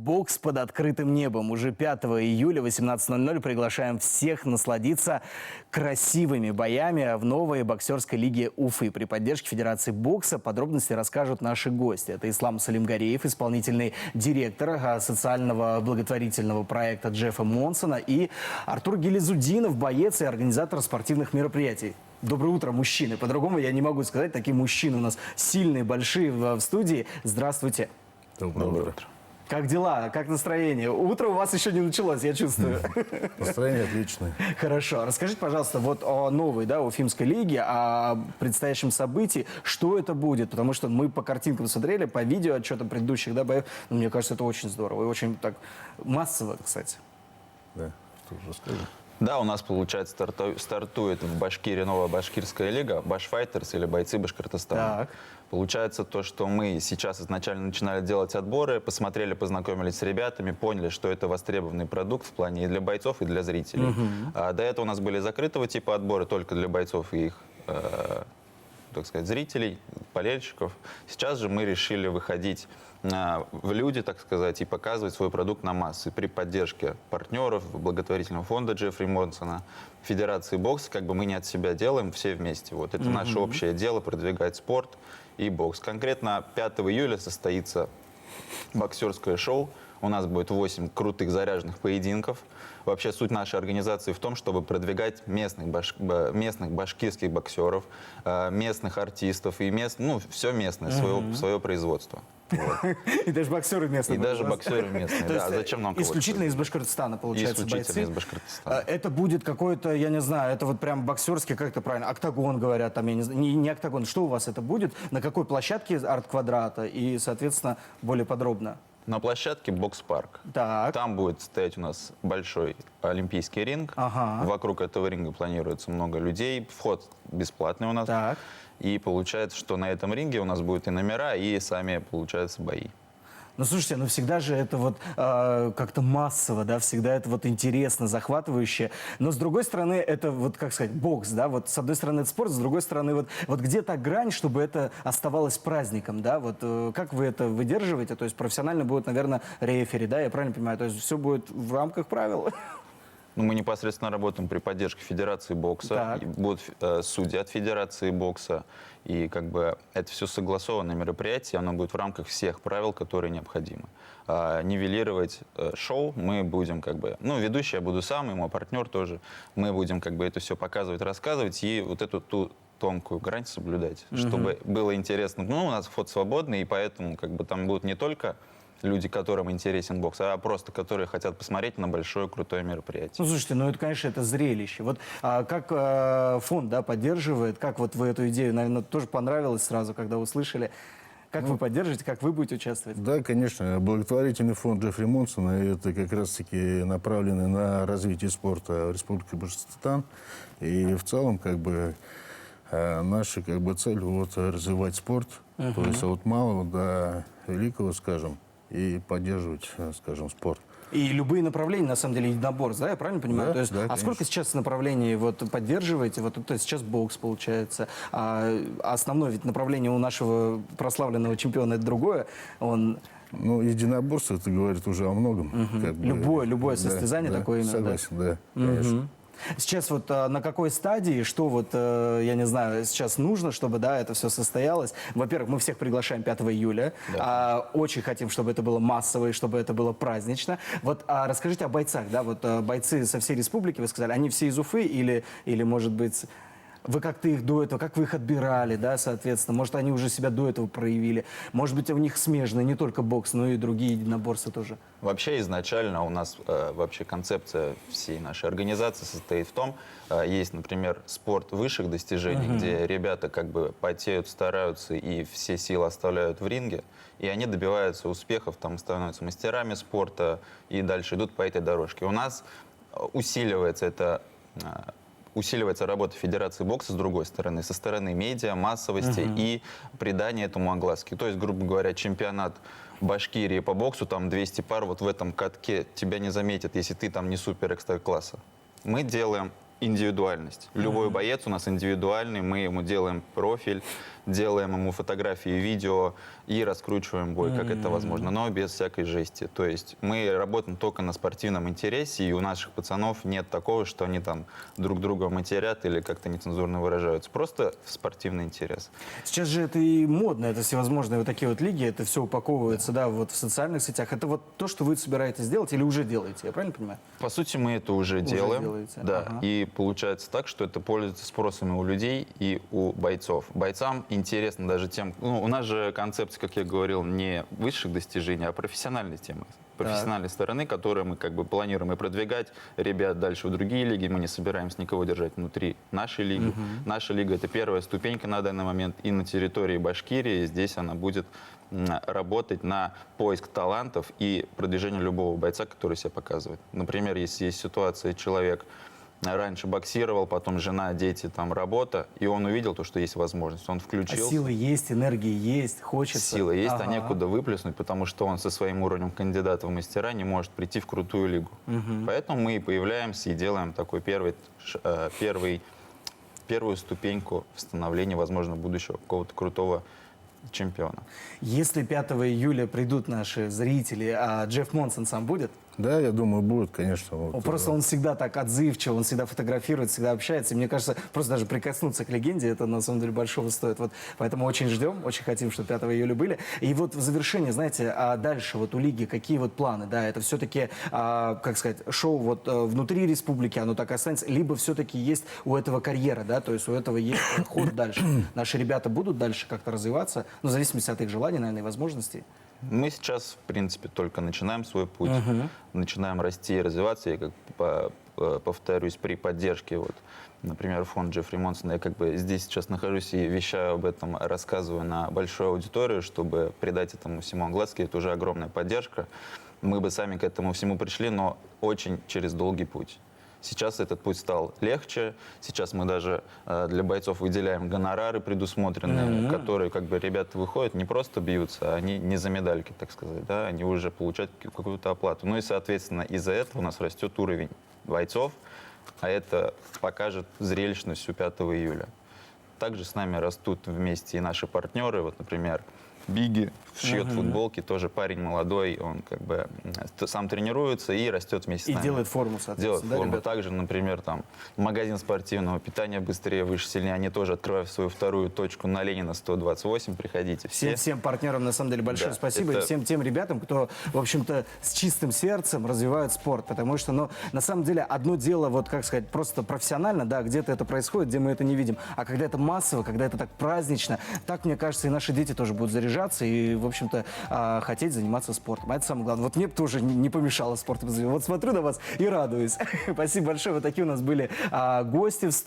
Бокс под открытым небом. Уже 5 июля 18:00 приглашаем всех насладиться красивыми боями в новой боксерской лиге Уфы. При поддержке Федерации бокса подробности расскажут наши гости. Это Ислам Салимгареев, исполнительный директор социального благотворительного проекта Джеффа Монсона, и Артур Гилизудинов, боец и организатор спортивных мероприятий. Доброе утро, мужчины. По-другому я не могу сказать. Такие мужчины у нас сильные, большие в студии. Здравствуйте. Доброе утро. Как дела? Как настроение? Утро у вас еще не началось, я чувствую. Настроение отличное. Хорошо. Расскажите, пожалуйста, вот о новой, Уфимской лиге, о предстоящем событии. Что это будет? Потому что мы по картинкам смотрели, по видео отчетам предыдущих боев. Ну, мне кажется, это очень здорово и очень так массово, кстати. Да, что расскажи. Да, у нас, получается, стартует в Башкирии новая башкирская лига, Башфайтерс или бойцы Башкортостана. Так. Получается то, что мы сейчас изначально начинали делать отборы, посмотрели, познакомились с ребятами, поняли, что это востребованный продукт в плане и для бойцов, и для зрителей. До этого у нас были закрытого типа отборы только для бойцов и их, так сказать, зрителей, болельщиков. Сейчас же мы решили выходить в люди, так сказать, и показывать свой продукт на массы при поддержке партнеров, благотворительного фонда Джеффри Монсона, Федерации бокса. Как бы мы не от себя делаем, все вместе. Вот это наше общее дело — продвигать спорт и бокс. Конкретно 5 июля состоится боксерское шоу. У нас будет 8 крутых заряженных поединков. Вообще суть нашей организации в том, чтобы продвигать местных башкирских боксеров, местных артистов и все местное, свое производство. Вот. И даже боксеры местные. И даже боксеры местные, да. Зачем нам кого-то? Исключительно из Башкортостана, получается, исключительно бойцы. из Башкортостана. Это будет какой-то, я не знаю, это вот прям боксерский, как это правильно, октагон говорят, там, я не знаю, не октагон. Что у вас это будет? На какой площадке арт-квадрата? И, соответственно, более подробно. На площадке бокс-парк. Так. Там будет стоять у нас большой олимпийский ринг. Ага. Вокруг этого ринга планируется много людей. Вход бесплатный у нас. Так. И получается, что на этом ринге у нас будут и номера, и сами, получается, бои. Ну, слушайте, всегда же это вот как-то массово, да, всегда это вот интересно, захватывающе. Но, с другой стороны, это вот, как сказать, бокс, да, вот с одной стороны это спорт, с другой стороны вот где та грань, чтобы это оставалось праздником, да, вот как вы это выдерживаете? То есть профессионально будет, наверное, рефери, да, я правильно понимаю? То есть все будет в рамках правил? Ну, мы непосредственно работаем при поддержке Федерации бокса. И будут судьи от Федерации бокса. И как бы это все согласованное мероприятие, оно будет в рамках всех правил, которые необходимы. Нивелировать шоу мы будем как бы... Ну, ведущий я буду сам, и мой партнер тоже. Мы будем как бы это все показывать, рассказывать и вот эту тонкую грань соблюдать, чтобы было интересно. Ну, у нас вход свободный, и поэтому как бы там будут не только люди, которым интересен бокс, а просто которые хотят посмотреть на большое крутое мероприятие. Ну, слушайте, это, конечно, это зрелище. Вот как фонд, да, поддерживает, как вот вы эту идею, наверное, тоже понравилось сразу, когда услышали. Как вы поддержите, как вы будете участвовать? Да, конечно. Благотворительный фонд Джеффри Монсона — это как раз-таки направленный на развитие спорта в Республике Башкортостан. И в целом, как бы, наша как бы цель вот развивать спорт, то есть от малого до великого, скажем, и поддерживать, скажем, спорт. И любые направления, на самом деле, единоборств, да, я правильно понимаю? Да, То есть, да, а сколько сейчас направлений вот поддерживаете? Вот то есть сейчас бокс получается. А основное ведь направление у нашего прославленного чемпиона это другое. Он... Ну, единоборство, это говорит уже о многом. Как бы, Любое состязание такое именно. Согласен, да, конечно. Сейчас вот на какой стадии, что вот, я не знаю, сейчас нужно, чтобы, да, это все состоялось? Во-первых, мы всех приглашаем 5 июля. Да. Очень хотим, чтобы это было массово и чтобы это было празднично. Вот расскажите о бойцах, да, вот бойцы со всей республики, вы сказали, они все из Уфы или может быть... Вы как-то их до этого, как вы их отбирали, да, соответственно? Может, они уже себя до этого проявили? Может быть, у них смежные не только бокс, но и другие единоборства тоже? Вообще, изначально у нас вообще концепция всей нашей организации состоит в том, есть, например, спорт высших достижений, где ребята как бы потеют, стараются и все силы оставляют в ринге, и они добиваются успехов, там становятся мастерами спорта и дальше идут по этой дорожке. У нас усиливается работа Федерации бокса с другой стороны, со стороны медиа, массовости и придания этому огласки. То есть, грубо говоря, чемпионат Башкирии по боксу, там 200 пар, вот в этом катке тебя не заметят, если ты там не супер экстра класса. Мы делаем индивидуальность. Любой боец у нас индивидуальный, мы ему делаем профиль, делаем ему фотографии, видео и раскручиваем бой, как это возможно, но без всякой жести. То есть мы работаем только на спортивном интересе, и у наших пацанов нет такого, что они там друг друга матерят или как-то нецензурно выражаются. Просто спортивный интерес. Сейчас же это и модно, это всевозможные вот такие вот лиги, это все упаковывается, да, вот в социальных сетях. Это вот то, что вы собираетесь делать или уже делаете, я правильно понимаю? По сути, мы это уже делаем. делаете, Да. ага. И получается так, что это пользуется спросом и у людей, и у бойцов. Бойцам интересно даже тем... Ну, у нас же концепция, как я говорил, не высших достижений, а профессиональной темы. Профессиональной стороны, которые мы как бы планируем и продвигать ребят дальше в другие лиги. Мы не собираемся никого держать внутри нашей лиги. Наша лига — это первая ступенька на данный момент. И на территории Башкирии здесь она будет работать на поиск талантов и продвижение любого бойца, который себя показывает. Например, если есть ситуация, человек раньше боксировал, потом жена, дети, там работа, и он увидел то, что есть возможность. Он А включился. силы есть, энергии есть, хочется. Сила есть, а Ага. некуда выплеснуть, потому что он со своим уровнем кандидата в мастера не может прийти в крутую лигу. Поэтому мы и появляемся и делаем такой первую ступеньку в становлении, возможно, будущего какого-то крутого чемпиона. Если 5 июля придут наши зрители, а Джефф Монсон сам будет? Да, я думаю, будет, конечно. Вот, Просто он всегда так отзывчив, он всегда фотографирует, всегда общается. И мне кажется, просто даже прикоснуться к легенде, это на самом деле большого стоит. Вот, поэтому очень ждем, очень хотим, чтобы 5 июля были. И вот в завершение, знаете, а дальше вот у лиги какие вот планы? Да, это все-таки, как сказать, шоу вот внутри республики, оно так и останется, либо все-таки есть у этого карьера, да, то есть у этого есть ход дальше. Наши ребята будут дальше как-то развиваться, ну, в зависимости от их желаний, наверное, и возможностей. Мы сейчас, в принципе, только начинаем свой путь, начинаем расти и развиваться. Я повторюсь, при поддержке, вот, например, фонд Джеффри Монсона, я как бы здесь сейчас нахожусь и вещаю об этом, рассказываю на большую аудиторию, чтобы придать этому всему огласке. Это уже огромная поддержка. Мы бы сами к этому всему пришли, но очень через долгий путь. Сейчас этот путь стал легче. Сейчас мы даже для бойцов выделяем гонорары предусмотренные, которые как бы ребята выходят, не просто бьются, а они не за медальки, так сказать, да, они уже получают какую-то оплату. Ну и, соответственно, из-за этого у нас растет уровень бойцов, а это покажет зрелищность всю 5 июля. Также с нами растут вместе и наши партнеры, вот, например, Биги шьет футболки, тоже парень молодой, он как бы сам тренируется и растет вместе с И нами. делает форму, соответственно. Делает да, форму. ребят? Также, например, там магазин спортивного питания «Быстрее, выше, сильнее». Они тоже открывают свою вторую точку на Ленина 128. Приходите все. Всем партнерам, на самом деле, большое Да, спасибо. И это- всем тем ребятам, кто, в общем-то, с чистым сердцем развивают спорт. Потому что, ну, на самом деле, одно дело, вот, как сказать, просто профессионально, да, где-то это происходит, где мы это не видим. А когда это массово, когда это так празднично, так, мне кажется, и наши дети тоже будут заряжаться и, в общем-то, хотеть заниматься спортом. А это самое главное. Вот мне бы тоже не помешало спортом заниматься. Вот смотрю на вас и радуюсь. Спасибо большое. Вот такие у нас были гости в студии.